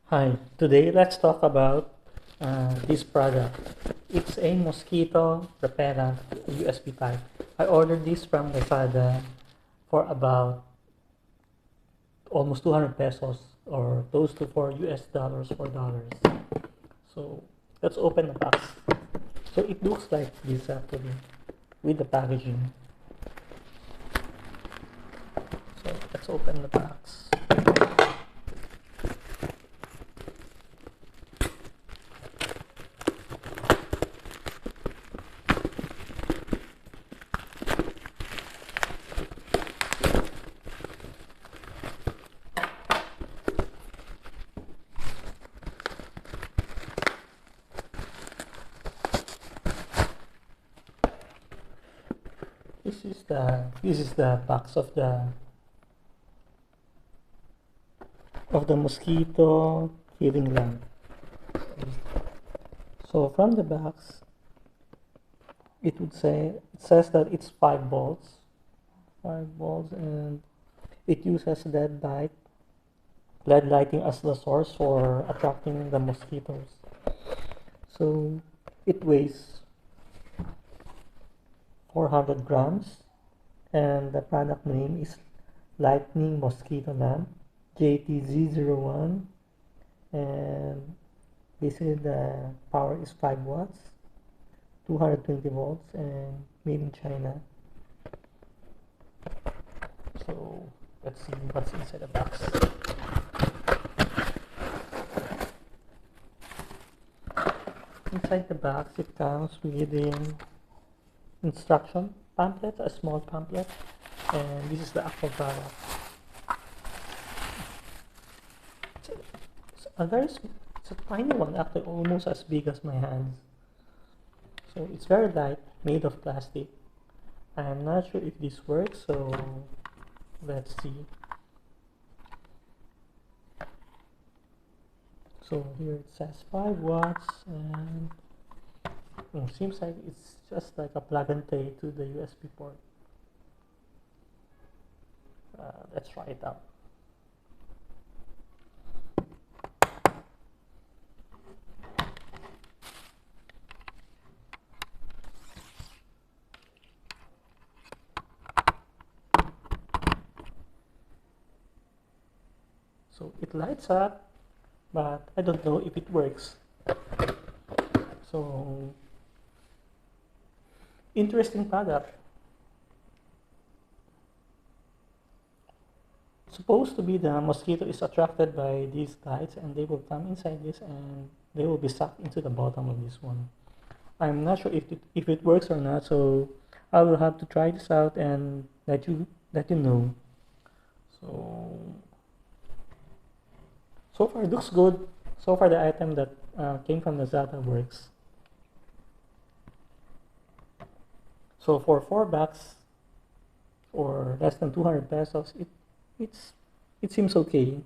Hi, today let's talk about this product. It's a mosquito repellent USB type. I ordered this from Lazada for about almost 200 pesos or close to 4 US dollars, $4. So let's open the box. So it looks like this actually with the packaging. So let's open the box. This is the box of the mosquito killing lamp. So from the box, it says that it's 5 volts, and it uses LED lighting as the source for attracting the mosquitoes. So it weighs 400 grams, and the product name is Lightning Mosquito Lamp JTZ01, and basically the power is 5 watts, 220 volts, and made in China. So let's see what's inside the box. Inside the box, it comes with an instruction pamphlet, a small pamphlet, and this is the actual product. It's a tiny one, actually almost as big as my hands. So it's very light, made of plastic. I'm not sure if this works, so let's see. So here it says 5 watts, and seems like it's just like a plug and play to the USB port. Let's try it out. So it lights up, but I don't know if it works. So interesting product. Supposed to be the mosquito is attracted by these lights, and they will come inside this and they will be sucked into the bottom of this one. I'm not sure if it works or not, so I will have to try this out and let you know. So far it looks good. So far the item that came from Lazada works. So for $4 or less than 200 pesos, it seems okay.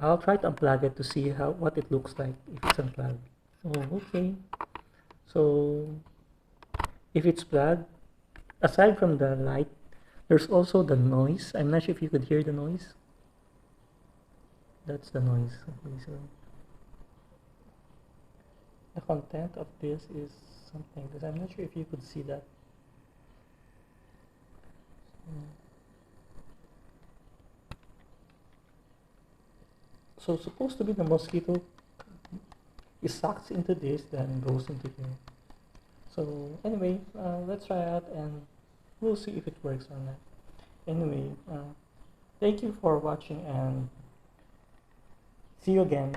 I'll try to unplug it to see what it looks like if it's unplugged. Oh, okay. So if it's plugged, aside from the light, there's also the noise. I'm not sure if you could hear the noise. That's the noise. Okay, so the content of this is something that I'm not sure if you could see that. So supposed to be the mosquito is sucked into this, then goes into here. So anyway, let's try out and we'll see if it works or not. Anyway, thank you for watching and see you again.